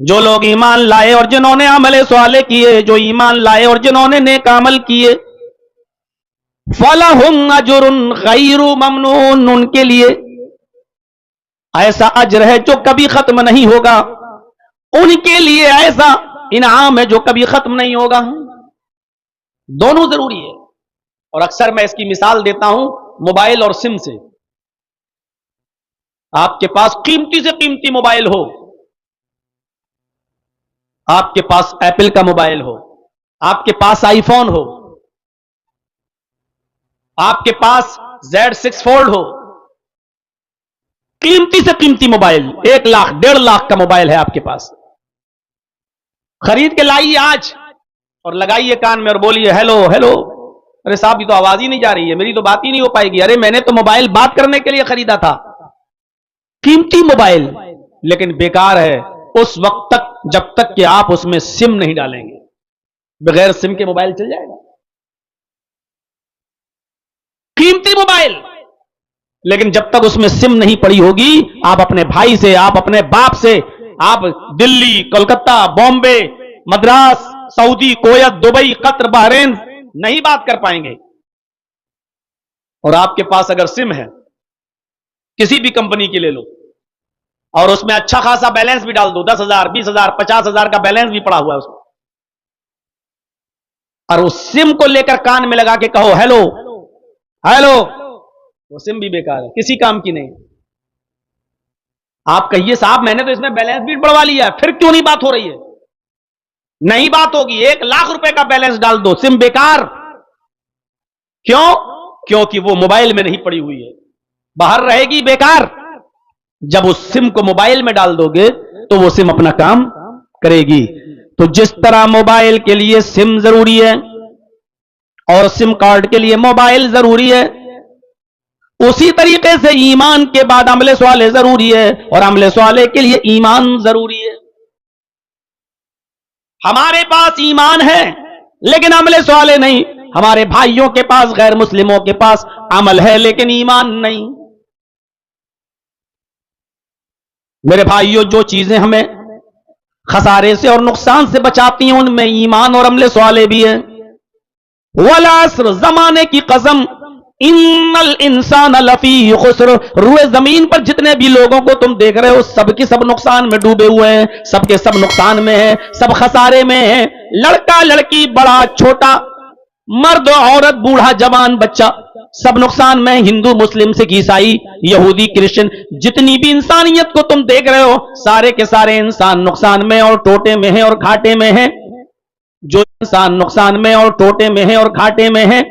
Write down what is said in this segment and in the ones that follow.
جو لوگ ایمان لائے اور جنہوں نے عمل صالح کیے, جو ایمان لائے اور جنہوں نے نیک عمل کیے, فَلَهُمْ أَجْرٌ غَيْرُ مَمْنُونٍ, ان کے لیے ایسا اجر ہے جو کبھی ختم نہیں ہوگا, ان کے لیے ایسا انعام ہے جو کبھی ختم نہیں ہوگا. دونوں ضروری ہے. اور اکثر میں اس کی مثال دیتا ہوں موبائل اور سم سے. آپ کے پاس قیمتی سے قیمتی موبائل ہو, آپ کے پاس ایپل کا موبائل ہو, آپ کے پاس آئی فون ہو, آپ کے پاس Z6 Fold ہو, قیمتی سے قیمتی موبائل 1 لاکھ 1.5 لاکھ کا موبائل ہے آپ کے پاس, خرید کے لائیے آج اور لگائیے کان میں اور بولیے ہیلو ہیلو. ارے صاحب یہ تو آواز ہی نہیں جا رہی ہے, میری تو بات ہی نہیں ہو پائے گی. ارے میں نے تو موبائل بات کرنے کے لیے خریدا تھا, قیمتی موبائل, لیکن بیکار ہے اس وقت تک جب تک کہ آپ اس میں سم نہیں ڈالیں گے. بغیر سم کے موبائل چل جائے گا. قیمتی موبائل, لیکن جب تک اس میں سم نہیں پڑی ہوگی, آپ اپنے بھائی سے, آپ اپنے باپ سے, آپ دلی, کولکتہ, بامبے, مدراس, سعودی, کویت, دبئی, قطر, بحرین نہیں بات کر پائیں گے. اور آپ کے پاس اگر سم ہے کسی بھی کمپنی کی لے لو اور اس میں اچھا خاصا بیلنس بھی ڈال دو, 10,000 20,000 50,000 کا بیلنس بھی پڑا ہوا ہے اس میں, اور اس سم کو لے کر کان میں لگا کے کہو ہیلو ہیلو, وہ سم بھی بیکار ہے, کسی کام کی نہیں. آپ کہیے صاحب میں نے تو اس میں بیلنس بھی بڑھوا لیا ہے, پھر کیوں نہیں بات ہو رہی ہے؟ نہیں بات ہوگی. 1 لاکھ روپے کا بیلنس ڈال دو, سم بیکار. کیوں؟ کیونکہ وہ موبائل میں نہیں پڑی ہوئی ہے, باہر رہے گی, بیکار. جب اس سم کو موبائل میں ڈال دو گے تو وہ سم اپنا کام کرے گی. تو جس طرح موبائل کے لیے سم ضروری ہے اور سم کارڈ کے لیے موبائل ضروری ہے, اسی طریقے سے ایمان کے بعد عمل صالح ضروری ہے اور عمل صالح کے لیے ایمان ضروری ہے. ہمارے پاس ایمان ہے لیکن عمل صالح نہیں. ہمارے بھائیوں کے پاس, غیر مسلموں کے پاس عمل ہے لیکن ایمان نہیں. میرے بھائیوں, جو چیزیں ہمیں خسارے سے اور نقصان سے بچاتی ہیں ان میں ایمان اور عمل صالح بھی ہے. والعصر, زمانے کی قسم, ان الانسان لفی خسر, روئے زمین پر جتنے بھی لوگوں کو تم دیکھ رہے ہو سب کی سب نقصان میں ڈوبے ہوئے ہیں, سب کے سب نقصان میں ہیں, سب خسارے میں ہیں. لڑکا لڑکی, بڑا چھوٹا, مرد عورت, بوڑھا جوان, بچہ, سب نقصان میں. ہندو مسلم سکھ عیسائی یہودی کرسچن, جتنی بھی انسانیت کو تم دیکھ رہے ہو سارے کے سارے انسان نقصان میں اور ٹوٹے میں ہیں اور گھاٹے میں ہیں. جو انسان نقصان میں اور ٹوٹے میں ہیں اور گھاٹے میں ہیں,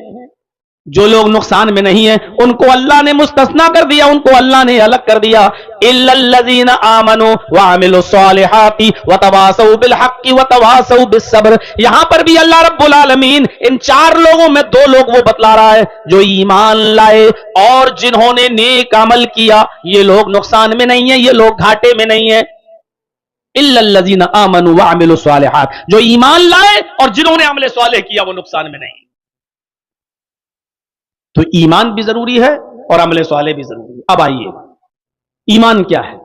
جو لوگ نقصان میں نہیں ہیں ان کو اللہ نے مستثنا کر دیا, ان کو اللہ نے الگ کر دیا. الا الذین آمنوا وعملوا الصالحات وتواصوا بالحق وتواصوا بالصبر. یہاں پر بھی اللہ رب العالمین ان 4 لوگوں میں 2 لوگ وہ بتلا رہا ہے جو ایمان لائے اور جنہوں نے نیک عمل کیا. یہ لوگ نقصان میں نہیں ہیں, یہ لوگ گھاٹے میں نہیں ہیں. الا الذین آمنوا وعملوا الصالحات, جو ایمان لائے اور جنہوں نے عمل صالح کیا وہ نقصان میں نہیں. تو ایمان بھی ضروری ہے اور عمل صالح بھی ضروری ہے. اب آئیے, ایمان کیا ہے؟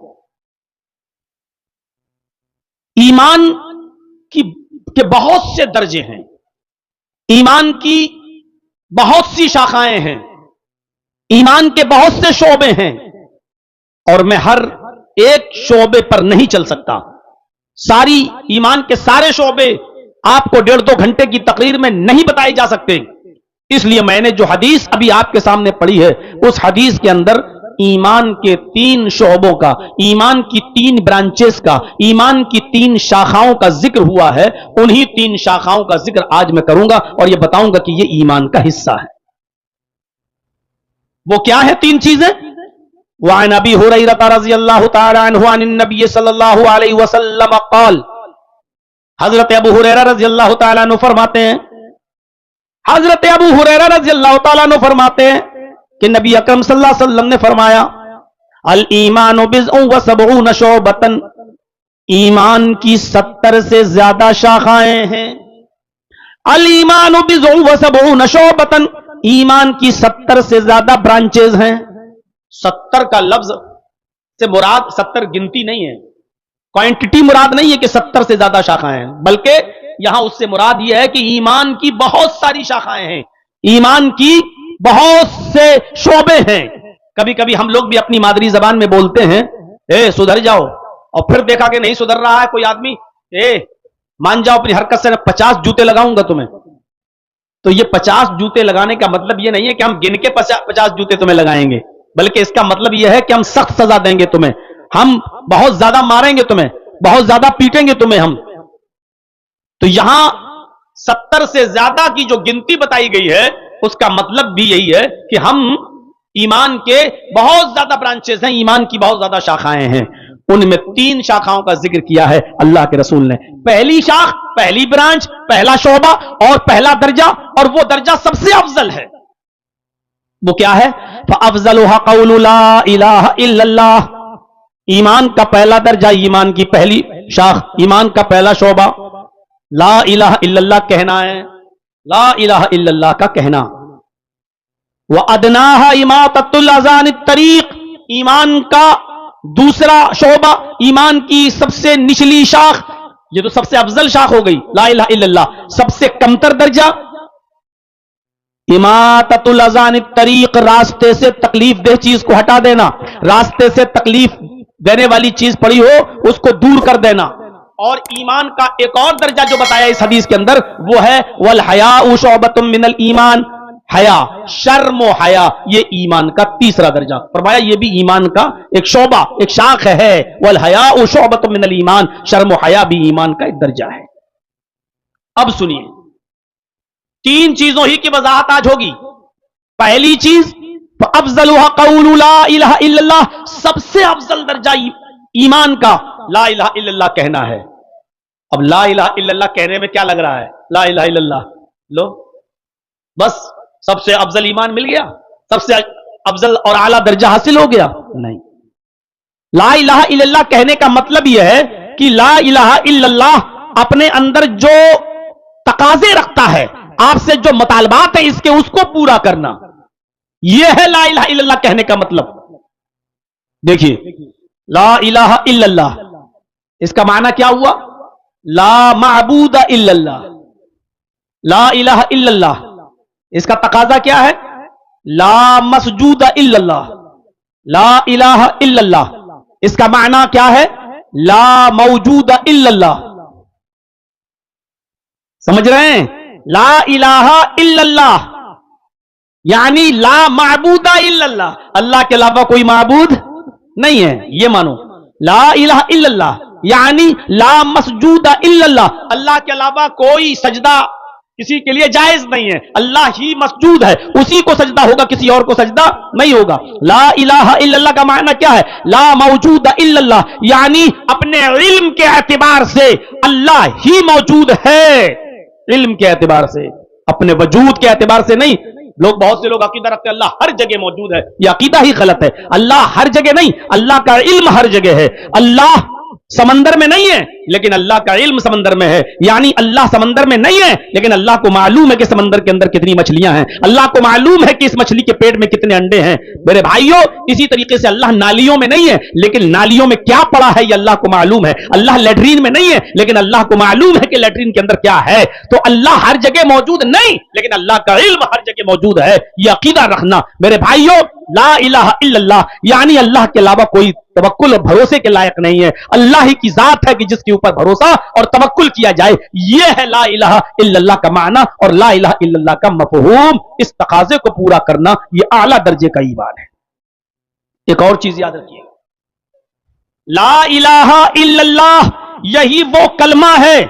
ایمان کے بہت سے درجے ہیں, ایمان کی بہت سی شاخائیں ہیں, ایمان کے بہت سے شعبے ہیں, اور میں ہر ایک شعبے پر نہیں چل سکتا. ساری ایمان کے سارے شعبے آپ کو 1.5-2 گھنٹے کی تقریر میں نہیں بتائے جا سکتے. اس لیے میں نے جو حدیث ابھی آپ کے سامنے پڑھی ہے اس حدیث کے اندر ایمان کے 3 شعبوں کا, ایمان کی 3 برانچز کا, ایمان کی 3 شاخاؤں کا ذکر ہوا ہے. انہی 3 شاخاؤں کا ذکر آج میں کروں گا اور یہ بتاؤں گا کہ یہ ایمان کا حصہ ہے. وہ کیا ہے 3 چیزیں؟ وعن ابی ہریرہ رضی اللہ تعالی عنہ عن النبی صلی اللہ علیہ وسلم قال, حضرت ابو ہریرہ رضی اللہ تعالی عنہ فرماتے ہیں, حضرت ابو ہریرہ رضی اللہ تعالیٰ عنہ فرماتے ہیں کہ نبی اکرم صلی اللہ علیہ وسلم نے فرمایا, الایمان بضع و 70 شعبۃ, ایمان کی 70 سے زیادہ شاخائیں ہیں. الایمان بضع و 70 شعبۃ, ایمان کی 70 سے زیادہ برانچز ہیں. 70 کا لفظ سے مراد 70 گنتی نہیں ہے، کوانٹٹی مراد نہیں ہے کہ 70 سے زیادہ شاخائیں ہیں، بلکہ یہاں اس سے مراد یہ ہے کہ ایمان کی بہت ساری شاخائیں ہیں، ایمان کی بہت سے شعبے ہیں۔ کبھی کبھی ہم لوگ بھی اپنی مادری زبان میں بولتے ہیں سدھر جاؤ، اور پھر دیکھا کہ نہیں سدھر رہا ہے کوئی آدمی، مان جاؤ اپنی حرکت سے، 50 جوتے لگاؤں گا تمہیں۔ تو یہ 50 جوتے لگانے کا مطلب یہ نہیں ہے کہ ہم گن کے 50 جوتے تمہیں لگائیں گے، بلکہ اس کا مطلب یہ ہے کہ ہم سخت سزا دیں گے تمہیں، ہم بہت زیادہ ماریں گے تمہیں، بہت زیادہ پیٹیں گے تمہیں ہم۔ تو یہاں 70 سے زیادہ کی جو گنتی بتائی گئی ہے اس کا مطلب بھی یہی ہے کہ ہم ایمان کے بہت زیادہ برانچز ہیں، ایمان کی بہت زیادہ شاخائیں ہیں، ان میں 3 شاخاؤں کا ذکر کیا ہے اللہ کے رسول نے۔ پہلی شاخ، پہلی برانچ، پہلا شعبہ اور پہلا درجہ، اور وہ درجہ سب سے افضل ہے، وہ کیا ہے؟ فَأَفْضَلُهَا قَوْلُ لَا إِلَٰهَ إِلَّا اللَّهُ، ایمان کا پہلا درجہ، ایمان کی پہلی شاخ، ایمان کا پہلا شعبہ لا الہ الا اللہ کہنا ہے، لا الہ الا اللہ کا کہنا۔ وَأَدْنَاهَا إِمَاطَةُ الْأَذَى عَنِ الطَّرِيقِ، ایمان کا دوسرا شعبہ، ایمان کی سب سے نچلی شاخ، یہ تو سب سے افضل شاخ ہو گئی لا الہ الا اللہ، سب سے کمتر درجہ اماطۃ الأذى عن الطریق، راستے سے تکلیف دہ چیز کو ہٹا دینا، راستے سے تکلیف دینے والی چیز پڑی ہو اس کو دور کر دینا۔ اور ایمان کا ایک اور درجہ جو بتایا اس حدیث کے اندر وہ ہے والحیاء شعبۃ من الایمان، حیا، شرم و حیا، یہ ایمان کا تیسرا درجہ، فرمایا یہ بھی ایمان کا ایک شعبہ، ایک شاخ ہے، والحیاء شعبۃ من الایمان، شرم و حیا بھی ایمان کا ایک درجہ ہے۔ اب سنیے، 3 چیزوں ہی کی وضاحت آج ہوگی۔ پہلی چیز فَأَفْضَلُهَا قَوْلُ لَا إِلَٰهَ إِلَّا اللَّهُ، سب سے افضل درجہ ایمان کا لا الہ الا اللہ کہنا ہے۔ اب لا الہ الا اللہ کہنے میں کیا لگ رہا ہے؟ لا الہ الا اللہ لو بس سب سے افضل ایمان مل گیا، سب سے افضل اور اعلیٰ درجہ حاصل ہو گیا؟ نہیں، لا الہ الا اللہ کہنے کا مطلب یہ ہے کہ لا الہ الا اللہ اپنے اندر جو تقاضے رکھتا ہے، آپ سے جو مطالبات ہیں اس کے، اس کو پورا کرنا، یہ ہے لا الہ الا اللہ کہنے کا مطلب۔ دیکھیے لا الہ الا اللہ اس کا معنی کیا ہوا؟ لا معبود الا اللہ، لا الہ الا اللہ اس کا تقاضا کیا ہے؟ لا مسجود الا اللہ، لا الہ الا اللہ اس کا معنی کیا ہے؟ لا موجود الا اللہ۔ سمجھ رہے ہیں؟ لا الہ الا اللہ یعنی لا معبود الا اللہ، اللہ کے علاوہ کوئی معبود نہیں ہے، یہ مانو۔ لا الہ الا اللہ یعنی لا مسجود الا اللہ، اللہ کے علاوہ کوئی سجدہ کسی کے لیے جائز نہیں ہے، اللہ ہی مسجود ہے، اسی کو سجدہ ہوگا، کسی اور کو سجدہ نہیں ہوگا۔ لا الہ الا اللہ کا معنی کیا ہے؟ لا موجود الا اللہ یعنی اپنے علم کے اعتبار سے اللہ ہی موجود ہے، علم کے اعتبار سے، اپنے وجود کے اعتبار سے نہیں۔ بہت سے لوگ عقیدہ رکھتے ہیں اللہ ہر جگہ موجود ہے، یہ عقیدہ ہی غلط ہے۔ اللہ ہر جگہ نہیں، اللہ کا علم ہر جگہ ہے۔ اللہ سمندر میں نہیں ہے لیکن اللہ کا علم سمندر میں ہے، یعنی اللہ سمندر میں نہیں ہے لیکن اللہ کو معلوم ہے کہ سمندر کے اندر کتنی مچھلیاں ہیں، اللہ کو معلوم ہے کہ اس مچھلی کے پیٹ میں کتنے انڈے ہیں۔ میرے بھائیوں، اسی طریقے سے اللہ نالیوں میں نہیں ہے لیکن نالیوں میں کیا پڑا ہے یہ اللہ کو معلوم ہے۔ اللہ لیٹرین میں نہیں ہے لیکن اللہ کو معلوم ہے کہ لیٹرین کے اندر کیا ہے۔ تو اللہ ہر جگہ موجود نہیں لیکن اللہ کا علم ہر جگہ موجود ہے، یہ عقیدہ رکھنا۔ میرے بھائیوں، لا الہ الا اللہ یعنی اللہ کے علاوہ کوئی توکل اور بھروسے کے لائق نہیں ہے، اللہ ہی کی ذات ہے کہ جس کے اوپر بھروسہ اور توکل کیا جائے، یہ ہے لا الہ الا اللہ کا معنی اور لا الہ الا اللہ کا مفہوم۔ اس تقاضے کو پورا کرنا یہ اعلیٰ درجے کا ایمان ہے۔ ایک اور چیز یاد رکھیے، لا الہ الا اللہ یہی وہ کلمہ ہے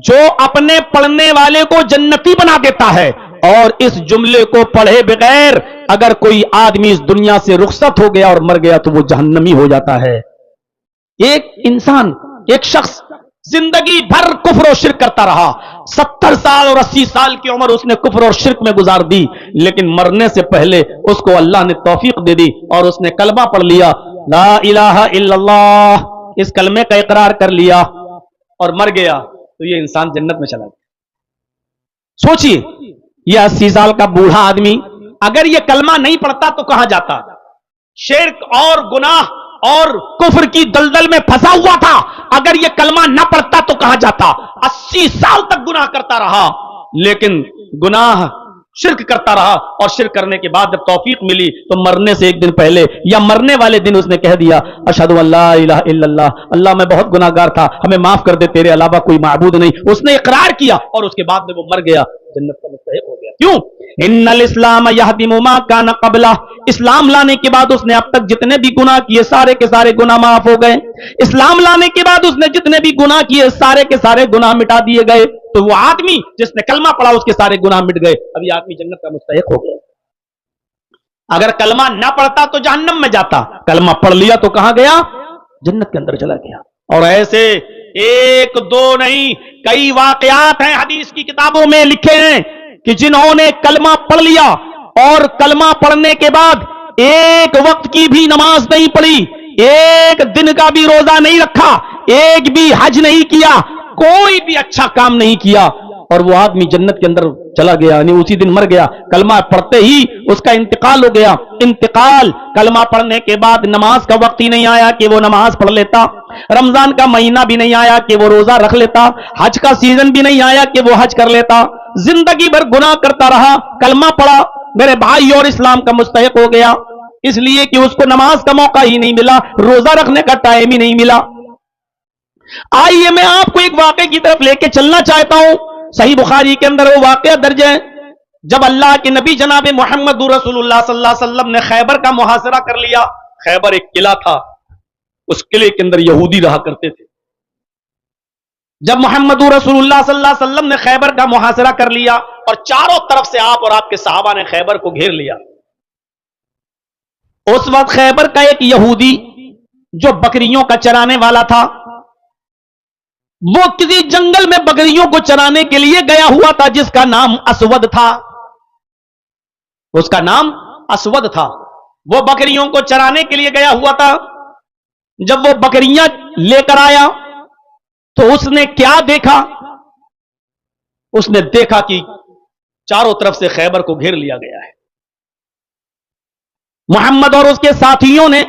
جو اپنے پڑھنے والے کو جنتی بنا دیتا ہے، اور اس جملے کو پڑھے بغیر اگر کوئی آدمی اس دنیا سے رخصت ہو گیا اور مر گیا تو وہ جہنمی ہو جاتا ہے۔ ایک انسان، ایک شخص زندگی بھر کفر و شرک کرتا رہا، 70 سال اور 80 سال کی عمر اس نے کفر اور شرک میں گزار دی، لیکن مرنے سے پہلے اس کو اللہ نے توفیق دے دی اور اس نے کلمہ پڑھ لیا، لا الہ الا اللہ، اس کلمے کا اقرار کر لیا اور مر گیا، تو یہ انسان جنت میں چلا گیا۔ سوچئے، یہ 80 سال کا بوڑھا آدمی اگر یہ کلمہ نہیں پڑھتا تو کہاں جاتا؟ شرک اور گناہ اور کفر کی دلدل میں پھنسا ہوا تھا. اگر یہ کلمہ نہ پڑھتا تو کہا جاتا 80 سال تک گناہ کرتا رہا, لیکن گناہ شرک کرتا رہا, اور شرک کرنے کے بعد جب توفیق ملی تو مرنے سے ایک دن پہلے یا مرنے والے دن اس نے کہہ دیا اشہد ان لا الہ الا اللہ, اللہ میں بہت گناہگار تھا, ہمیں معاف کر دے, تیرے علاوہ کوئی معبود نہیں. اس نے اقرار کیا اور اس کے بعد میں وہ مر گیا, جنت کا مستحق ہو گیا. کیوں؟ ان الاسلام یہدم ما کان قبلہ, اسلام لانے کے بعد اس نے اب تک جتنے بھی گناہ کیے سارے کے سارے گناہ معاف ہو گئے. اسلام لانے کے بعد اس نے جتنے بھی گناہ کیے سارے کے سارے گناہ مٹا دیے گئے. تو وہ آدمی جس نے کلمہ پڑھا اس کے سارے گناہ مٹ گئے, اب یہ آدمی جنت کا مستحق ہو گیا. اگر کلمہ نہ پڑھتا تو جہنم میں جاتا, کلمہ پڑھ لیا تو کہاں گیا؟ جنت کے اندر چلا گیا. اور ایسے ایک دو نہیں, کئی واقعات ہیں حدیث کی کتابوں میں لکھے ہیں کہ جنہوں نے کلمہ پڑھ لیا اور کلمہ پڑھنے کے بعد ایک وقت کی بھی نماز نہیں پڑھی, ایک دن کا بھی روزہ نہیں رکھا, ایک بھی حج نہیں کیا, کوئی بھی اچھا کام نہیں کیا, اور وہ آدمی جنت کے اندر چلا گیا, یعنی اسی دن مر گیا. کلمہ پڑھتے ہی اس کا انتقال ہو گیا. انتقال کلمہ پڑھنے کے بعد نماز کا وقت ہی نہیں آیا کہ وہ نماز پڑھ لیتا, رمضان کا مہینہ بھی نہیں آیا کہ وہ روزہ رکھ لیتا, حج کا سیزن بھی نہیں آیا کہ وہ حج کر لیتا, زندگی بھر گناہ کرتا رہا, کلمہ پڑھا میرے بھائی اور اسلام کا مستحق ہو گیا, اس لیے کہ اس کو نماز کا موقع ہی نہیں ملا, روزہ رکھنے کا ٹائم ہی نہیں ملا. آئیے میں آپ کو ایک واقعے کی طرف لے کے چلنا چاہتا ہوں. صحیح بخاری کے اندر وہ واقعہ درج ہے جب اللہ کے نبی جناب محمد رسول اللہ صلی اللہ علیہ وسلم نے خیبر کا محاصرہ کر لیا. خیبر ایک قلعہ تھا, اس قلعے کے اندر یہودی رہا کرتے تھے. جب محمد رسول اللہ صلی اللہ علیہ وسلم نے خیبر کا محاصرہ کر لیا اور چاروں طرف سے آپ اور آپ کے صحابہ نے خیبر کو گھیر لیا, اس وقت خیبر کا ایک یہودی جو بکریوں کا چرانے والا تھا, وہ کسی جنگل میں بکریوں کو چرانے کے لیے گیا ہوا تھا جس کا نام اسود تھا. اس کا نام اسود تھا. وہ بکریوں کو چرانے کے لیے گیا ہوا تھا. جب وہ بکریاں لے کر آیا تو اس نے کیا دیکھا؟ اس نے دیکھا کہ چاروں طرف سے خیبر کو گھیر لیا گیا ہے. محمد اور اس کے ساتھیوں نے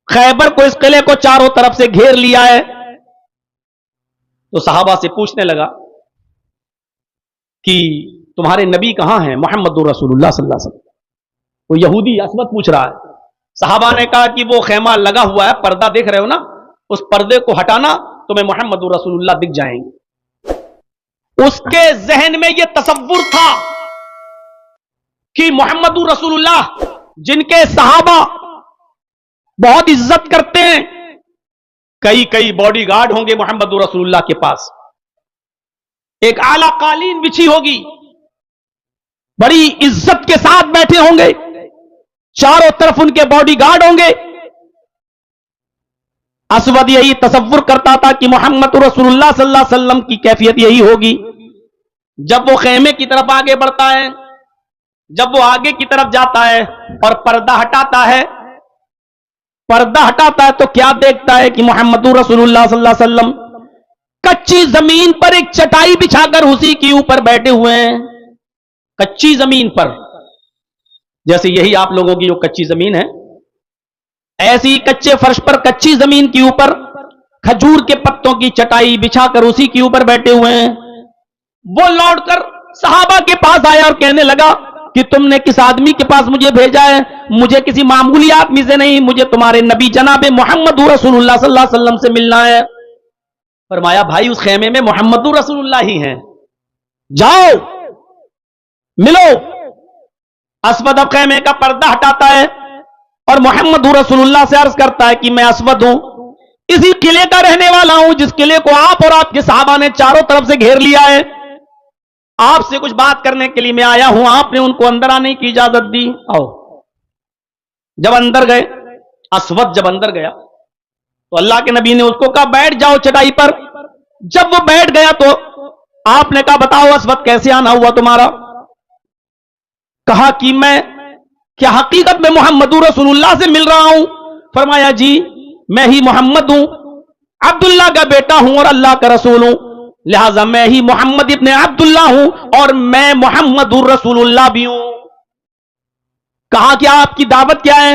خیبر کو, اس قلعے کو چاروں طرف سے گھیر لیا ہے. تو صحابہ سے پوچھنے لگا کہ تمہارے نبی کہاں ہیں؟ محمد رسول اللہ صلی اللہ علیہ وسلم. وہ یہودی اسود پوچھ رہا ہے. صحابہ نے کہا کہ وہ خیمہ لگا ہوا ہے, پردہ دیکھ رہے ہو نا, اس پردے کو ہٹانا تمہیں محمد رسول اللہ دکھ جائیں گے. اس کے ذہن میں یہ تصور تھا کہ محمد رسول اللہ جن کے صحابہ بہت عزت کرتے ہیں, کئی باڈی گارڈ ہوں گے محمد رسول اللہ کے پاس, ایک اعلی قالین بچھی ہوگی, بڑی عزت کے ساتھ بیٹھے ہوں گے, چاروں طرف ان کے باڈی گارڈ ہوں گے. اسود یہی تصور کرتا تھا کہ محمد رسول اللہ صلی اللہ علیہ وسلم کی کیفیت یہی ہوگی. جب وہ خیمے کی طرف آگے بڑھتا ہے, جب وہ آگے کی طرف جاتا ہے اور پردہ ہٹاتا ہے, تو کیا دیکھتا ہے کہ محمد رسول اللہ صلی اللہ علیہ وسلم کچی زمین پر ایک چٹائی بچھا کر اسی کے اوپر بیٹھے ہوئے ہیں. کچی زمین پر, جیسے یہی آپ لوگوں کی جو کچی زمین ہے, ایسی کچے فرش پر کچی زمین کے اوپر کھجور کے پتوں کی چٹائی بچھا کر اسی کے اوپر بیٹھے ہوئے ہیں. وہ لوٹ کر صحابہ کے پاس آیا اور کہنے لگا کہ تم نے کس آدمی کے پاس مجھے بھیجا ہے؟ مجھے کسی معمولی آدمی سے نہیں, مجھے تمہارے نبی جناب محمد رسول اللہ صلی اللہ علیہ وسلم سے ملنا ہے. فرمایا بھائی اس خیمے میں محمد رسول اللہ ہی ہیں, جاؤ ملو. اسود اب خیمے کا پردہ ہٹاتا ہے اور محمد رسول اللہ سے عرض کرتا ہے کہ میں اسود ہوں, اسی قلعے کا رہنے والا ہوں جس قلعے کو آپ اور آپ کے صحابہ نے چاروں طرف سے گھیر لیا ہے. آپ سے کچھ بات کرنے کے لیے میں آیا ہوں. آپ نے ان کو اندر آنے کی اجازت دی. آؤ. جب اندر گئے, اسود جب اندر گیا تو اللہ کے نبی نے اس کو کہا بیٹھ جاؤ چٹائی پر. جب وہ بیٹھ گیا تو آپ نے کہا بتاؤ اسود کیسے آنا ہوا تمہارا؟ کہا کہ میں کیا حقیقت میں محمد رسول اللہ سے مل رہا ہوں؟ فرمایا جی میں ہی محمد ہوں, عبداللہ کا بیٹا ہوں اور اللہ کا رسول ہوں, لہذا میں ہی محمد ابن عبداللہ ہوں اور میں محمد رسول اللہ بھی ہوں. کہا کہ آپ کی دعوت کیا ہے؟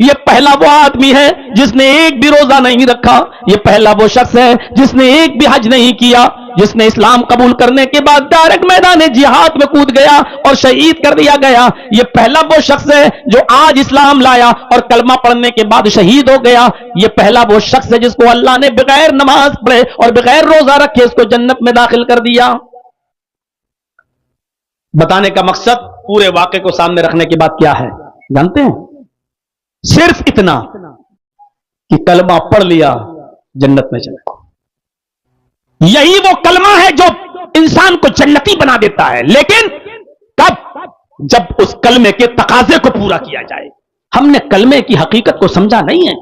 یہ پہلا وہ آدمی ہے جس نے ایک بھی روزہ نہیں رکھا، یہ پہلا وہ شخص ہے جس نے ایک بھی حج نہیں کیا، جس نے اسلام قبول کرنے کے بعد ڈائریکٹ میدان جہاد میں کود گیا اور شہید کر دیا گیا، یہ پہلا وہ شخص ہے جو آج اسلام لایا اور کلمہ پڑھنے کے بعد شہید ہو گیا، یہ پہلا وہ شخص ہے جس کو اللہ نے بغیر نماز پڑھے اور بغیر روزہ رکھے اس کو جنت میں داخل کر دیا۔ بتانے کا مقصد پورے واقعے کو سامنے رکھنے کے بعد کیا ہے جانتے ہیں؟ صرف اتنا کہ کلمہ پڑھ لیا جنت میں چلا۔ یہی وہ کلمہ ہے جو انسان کو جنتی بنا دیتا ہے، لیکن کب؟ جب اس کلمے کے تقاضے کو پورا کیا جائے۔ ہم نے کلمے کی حقیقت کو سمجھا نہیں ہے۔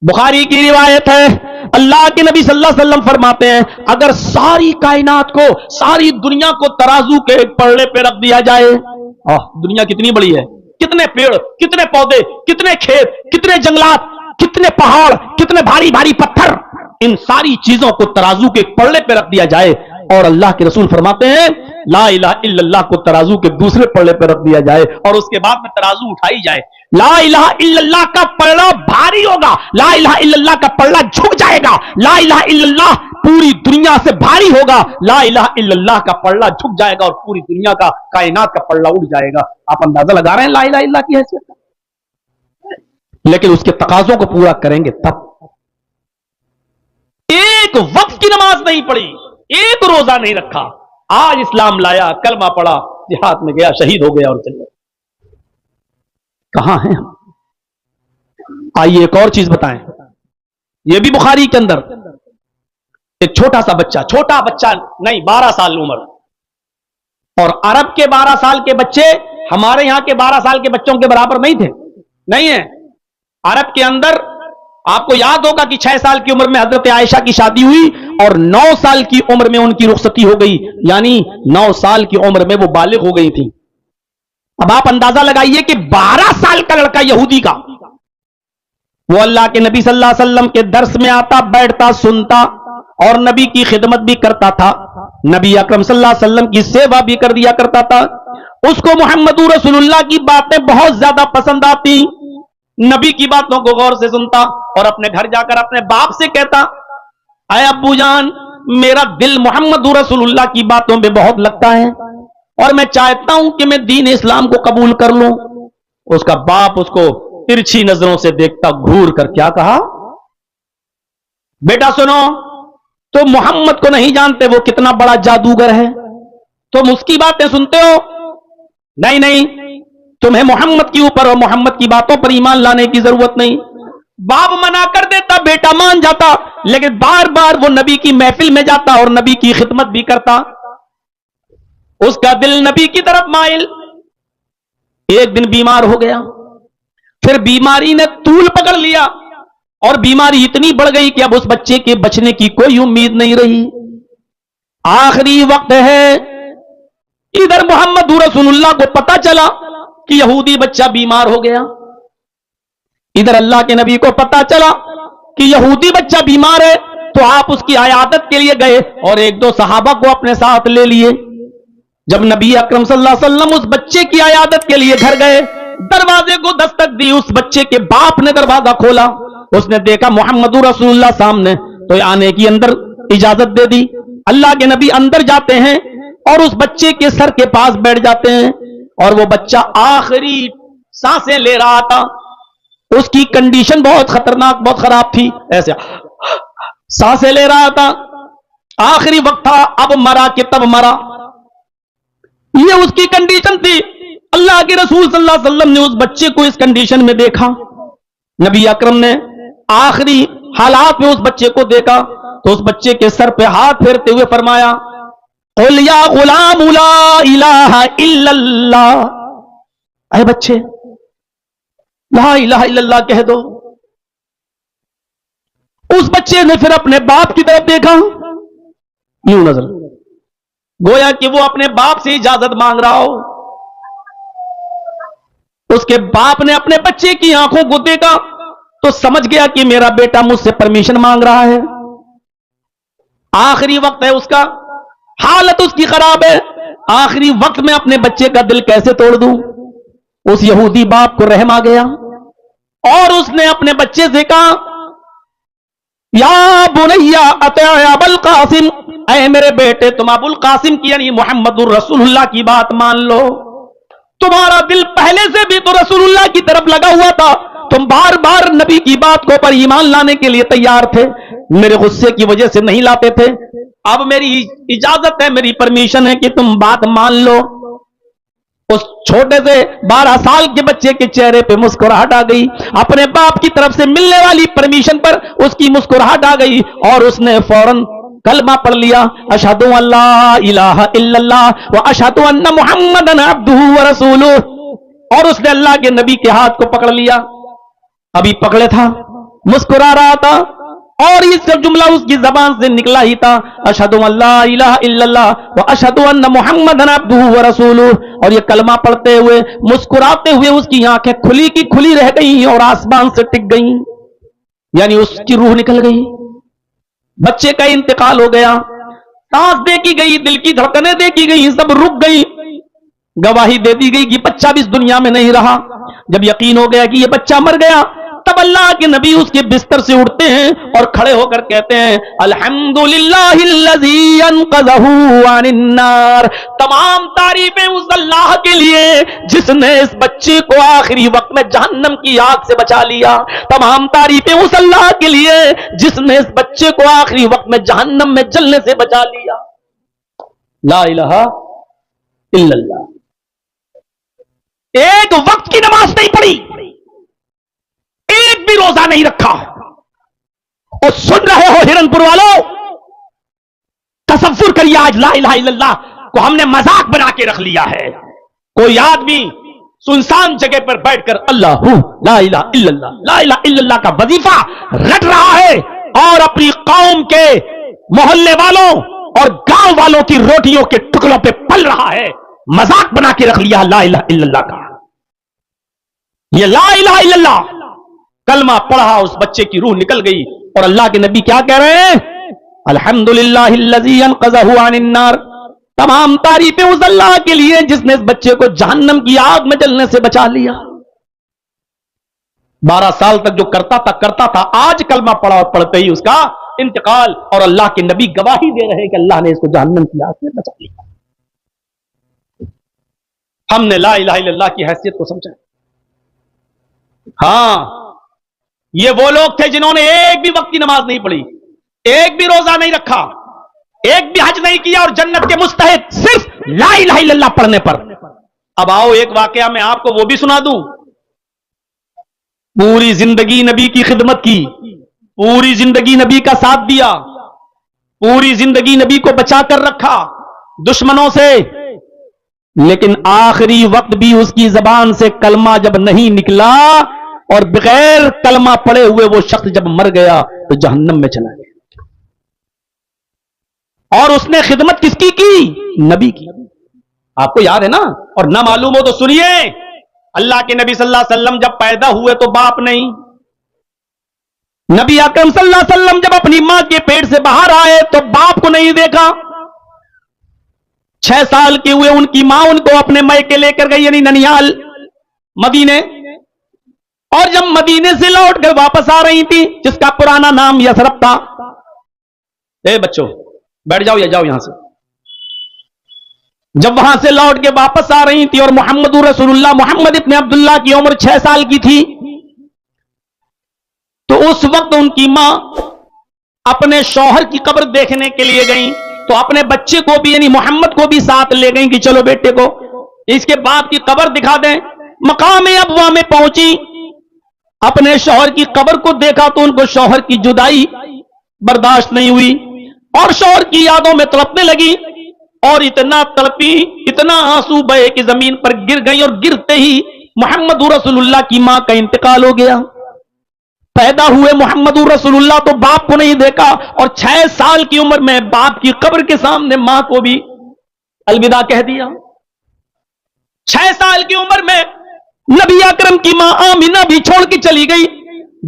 بخاری کی روایت ہے، اللہ کے نبی صلی اللہ علیہ وسلم فرماتے ہیں اگر ساری کائنات کو، ساری دنیا کو ترازو کے ایک پلڑے پہ رکھ دیا جائے، دنیا کتنی بڑی ہے، کتنے پیڑ، کتنے پودے، کتنے کھیت، کتنے جنگلات، کتنے پہاڑ، کتنے بھاری بھاری پتھر، ان ساری چیزوں کو ترازو کے ایک پلڑے پہ رکھ دیا جائے اور اللہ کے رسول فرماتے ہیں لا الہ الا اللہ کو ترازو کے دوسرے پلڑے پہ رکھ دیا جائے اور اس کے بعد میں ترازو اٹھائی جائے، لا الہ الا اللہ کا پلڑا بھاری ہوگا، لا الہ الا اللہ کا پلڑا جھک جائے گا، لا الہ الا اللہ پوری دنیا سے بھاری ہوگا، لا الہ الا اللہ کا پلڑا جھک جائے گا اور پوری دنیا کا، کائنات کا پلڑا اٹھ جائے گا۔ آپ اندازہ لگا رہے ہیں لا الہ الا اللہ کی حیثیت؟ لیکن اس کے تقاضوں کو پورا کریں گے تب۔ ایک وقت کی نماز نہیں پڑھی، ایک روزہ نہیں رکھا، آج اسلام لایا، کلمہ پڑھا، جہاد میں گیا، شہید ہو گیا اور چل گیا۔ کہاں ہیں ہم؟ آئیے ایک اور چیز بتائیں، یہ بھی بخاری کے اندر ایک چھوٹا بچہ نہیں 12 سال عمر، اور عرب کے 12 سال کے بچے ہمارے یہاں کے 12 سال کے بچوں کے برابر نہیں تھے، نہیں ہے۔ عرب کے اندر آپ کو یاد ہوگا کہ 6 سال کی عمر میں حضرت عائشہ کی شادی ہوئی اور 9 سال کی عمر میں ان کی رخصتی ہو گئی، یعنی 9 سال کی عمر میں وہ بالغ ہو گئی تھی۔ اب آپ اندازہ لگائیے کہ 12 سال کا لڑکا یہودی کا، وہ اللہ کے نبی صلی اللہ علیہ وسلم کے درس میں آتا، بیٹھتا، سنتا اور نبی کی خدمت بھی کرتا تھا، نبی اکرم صلی اللہ علیہ وسلم کی سیوا بھی کر دیا کرتا تھا، اس کو محمد رسول اللہ کی باتیں بہت زیادہ پسند آتی، نبی کی باتوں کو غور سے سنتا اور اپنے گھر جا کر اپنے باپ سے کہتا اے ابو جان میرا دل محمد رسول اللہ کی باتوں میں بہت لگتا ہے اور میں چاہتا ہوں کہ میں دین اسلام کو قبول کر لوں۔ اس کا باپ اس کو ترچھی نظروں سے دیکھتا، گھور کر کیا کہا، بیٹا سنو، تم محمد کو نہیں جانتے، وہ کتنا بڑا جادوگر ہے، تم اس کی باتیں سنتے ہو؟ نہیں، تمہیں محمد کے اوپر اور محمد کی باتوں پر ایمان لانے کی ضرورت نہیں۔ باپ منع کر دیتا، بیٹا مان جاتا، لیکن بار بار وہ نبی کی محفل میں جاتا اور نبی کی خدمت بھی کرتا، اس کا دل نبی کی طرف مائل۔ ایک دن بیمار ہو گیا، پھر بیماری نے طول پکڑ لیا اور بیماری اتنی بڑھ گئی کہ اب اس بچے کے بچنے کی کوئی امید نہیں رہی، آخری وقت ہے۔ ادھر محمد رسول اللہ کو پتا چلا کہ یہودی بچہ بیمار ہو گیا، ادھر اللہ کے نبی کو پتا چلا کہ یہودی بچہ بیمار ہے، تو آپ اس کی عیادت کے لیے گئے اور 1-2 صحابہ کو اپنے ساتھ لے لیے۔ جب نبی اکرم صلی اللہ علیہ وسلم اس بچے کی عیادت کے لیے گھر گئے، دروازے کو دستک دی، اس بچے کے باپ نے دروازہ کھولا، اس نے دیکھا محمد رسول اللہ سامنے، تو آنے کی اندر اجازت دے دی۔ اللہ کے نبی اندر جاتے ہیں اور اس بچے کے سر کے پاس بیٹھ جاتے ہیں، اور وہ بچہ آخری سانسیں لے رہا تھا، اس کی کنڈیشن بہت خطرناک، بہت خراب تھی، ایسے سانسیں لے رہا تھا، آخری وقت تھا، اب مرا کہ تب مرا، یہ اس کی کنڈیشن تھی۔ اللہ کے رسول صلی اللہ علیہ وسلم نے اس بچے کو اس کنڈیشن میں دیکھا، نبی اکرم نے آخری حالات میں اس بچے کو دیکھا تو اس بچے کے سر پہ ہاتھ پھیرتے ہوئے فرمایا قل یا غلام لا الہ الا اللہ، اے بچے لا الہ الا اللہ کہہ دو۔ اس بچے نے پھر اپنے باپ کی طرف دیکھا، یوں نظر، گویا کہ وہ اپنے باپ سے اجازت مانگ رہا ہو۔ اس کے باپ نے اپنے بچے کی آنکھوں کو دیکھا تو سمجھ گیا کہ میرا بیٹا مجھ سے پرمیشن مانگ رہا ہے، آخری وقت ہے اس کا، حالت اس کی خراب ہے، آخری وقت میں اپنے بچے کا دل کیسے توڑ دوں؟ اس یہودی باپ کو رحم آ گیا، اور اس نے اپنے بچے سے کہا یا بنیا اطع ابل قاسم، اے میرے بیٹے تم ابو القاسم کی یعنی محمد الرسول اللہ کی بات مان لو. تمہارا دل پہلے سے بھی تو رسول اللہ کی طرف لگا ہوا تھا، تم بار بار نبی کی بات کو پر ایمان لانے کے لیے تیار تھے، میرے غصے کی وجہ سے نہیں لاتے تھے. اب میری اجازت ہے، میری پرمیشن ہے کہ تم بات مان لو. اس چھوٹے سے 12 سال کے بچے کے چہرے پہ مسکراہٹ آ گئی. اپنے باپ کی طرف سے ملنے والی پرمیشن پر اس کی مسکراہٹ آ گئی اور اس نے فوراً کلمہ پڑھ لیا، اشہد ان لا الہ الا اللہ و اشہد ان محمدن عبدہ ورسولہ. اور اس نے اللہ کے نبی کے ہاتھ کو پکڑ لیا، ابھی پکڑے تھا، مسکرا رہا تھا، اور یہ سب جملہ اس کی زبان سے نکلا ہی تھا، اشہد ان لا الہ الا اللہ و اشہد ان محمدن عبدہ ورسولہ. اور یہ کلمہ پڑھتے ہوئے مسکراتے ہوئے اس کی آنکھیں کھلی کی کھلی رہ گئیں اور آسمان سے ٹک گئیں، یعنی اس کی روح نکل گئی. بچے کا انتقال ہو گیا، سانس دیکھی گئی، دل کی دھڑکنیں دیکھی گئی، سب رک گئی. گواہی دے دی گئی کہ بچہ بھی اس دنیا میں نہیں رہا. جب یقین ہو گیا کہ یہ بچہ مر گیا، تب اللہ کے نبی اس کے بستر سے اٹھتے ہیں اور کھڑے ہو کر کہتے ہیں الحمدللہ الذی انقذہ عن النار. تمام تعریفیں اس اللہ کے لیے جس نے اس بچے کو آخری وقت میں جہنم کی آگ سے بچا لیا. تمام تعریفیں اس اللہ کے لیے جس نے اس بچے کو آخری وقت میں جہنم میں جلنے سے بچا لیا. لا الہ الا اللہ. ایک وقت کی نماز نہیں پڑھی، ایک بھی روزہ نہیں رکھا. اور سن رہے ہو ہرنپور والوں، تصور کریے آج لا الہ الا اللہ کو ہم نے مذاق بنا کے رکھ لیا ہے. کوئی آدمی سنسان جگہ پر بیٹھ کر اللہ لا الہ الا اللہ لا الہ الا اللہ کا وظیفہ رٹ رہا ہے اور اپنی قوم کے محلے والوں اور گاؤں والوں کی روٹیوں کے ٹکڑوں پہ پل رہا ہے. مذاق بنا کے رکھ لیا لا الہ الا اللہ کا. یہ لا الہ الا اللہ کلمہ پڑھا، اس بچے کی روح نکل گئی. اور اللہ کے نبی کیا کہہ رہے ہیں؟ الحمدللہ الذی انقذہ عن النار. تمام تعریفیں اس اللہ کے لیے جس نے اس بچے کو جہنم کی آگ میں جلنے سے بچا لیا. 12 سال تک جو کرتا تھا آج کلمہ پڑھا اور پڑھتے ہی اس کا انتقال، اور اللہ کے نبی گواہی دے رہے ہیں کہ اللہ نے اس کو جہنم کی آگ سے بچا لیا. ہم نے لا الہ الا اللہ کی حیثیت کو سمجھا. ہاں، یہ وہ لوگ تھے جنہوں نے ایک بھی وقت کی نماز نہیں پڑھی، ایک بھی روزہ نہیں رکھا، ایک بھی حج نہیں کیا، اور جنت کے مستحق صرف لا الہ الا اللہ پڑھنے پر. اب آؤ ایک واقعہ میں آپ کو وہ بھی سنا دوں. پوری زندگی نبی کی خدمت کی، پوری زندگی نبی کا ساتھ دیا، پوری زندگی نبی کو بچا کر رکھا دشمنوں سے، لیکن آخری وقت بھی اس کی زبان سے کلمہ جب نہیں نکلا اور بغیر کلمہ پڑے ہوئے وہ شخص جب مر گیا تو جہنم میں چلا گیا. اور اس نے خدمت کس کی؟ نبی کی. آپ کو یاد ہے نا؟ اور نہ معلوم ہو تو سنیے، اللہ کے نبی صلی اللہ علیہ وسلم جب پیدا ہوئے تو باپ نہیں. نبی اکرم صلی اللہ علیہ وسلم جب اپنی ماں کے پیٹ سے باہر آئے تو باپ کو نہیں دیکھا. 6 سال کے ہوئے ان کی ماں ان کو اپنے میکے لے کر گئی، یعنی ننیال مدینے. اور جب مدینے سے لوٹ کر واپس آ رہی تھی، جس کا پرانا نام یثرب تھا. اے بچوں بیٹھ جاؤ یا جاؤ یہاں سے. جب وہاں سے لوٹ کے واپس آ رہی تھی اور محمد رسول اللہ محمد ابن عبداللہ کی عمر 6 سال کی تھی، تو اس وقت ان کی ماں اپنے شوہر کی قبر دیکھنے کے لیے گئیں. تو اپنے بچے کو بھی یعنی محمد کو بھی ساتھ لے گئیں کہ چلو بیٹے کو اس کے باپ کی قبر دکھا دیں. مقام ابوا میں پہنچی، اپنے شوہر کی قبر کو دیکھا تو ان کو شوہر کی جدائی برداشت نہیں ہوئی اور شوہر کی یادوں میں تڑپنے لگی، اور اتنا تڑپی، اتنا آنسو بہے کہ زمین پر گر گئی، اور گرتے ہی محمد رسول اللہ کی ماں کا انتقال ہو گیا. پیدا ہوئے محمد رسول اللہ تو باپ کو نہیں دیکھا، اور 6 سال کی عمر میں باپ کی قبر کے سامنے ماں کو بھی الوداع کہہ دیا. 6 سال کی عمر میں نبی اکرم کی ماں آمینہ بھی چھوڑ کے چلی گئی.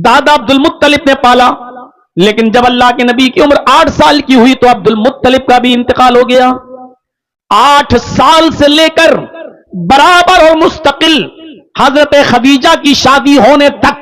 دادا عبد المطلب نے پالا، لیکن جب اللہ کے نبی کی عمر 8 سال کی ہوئی تو عبد المطلب کا بھی انتقال ہو گیا. 8 سال سے لے کر برابر اور مستقل حضرت خدیجہ کی شادی ہونے تک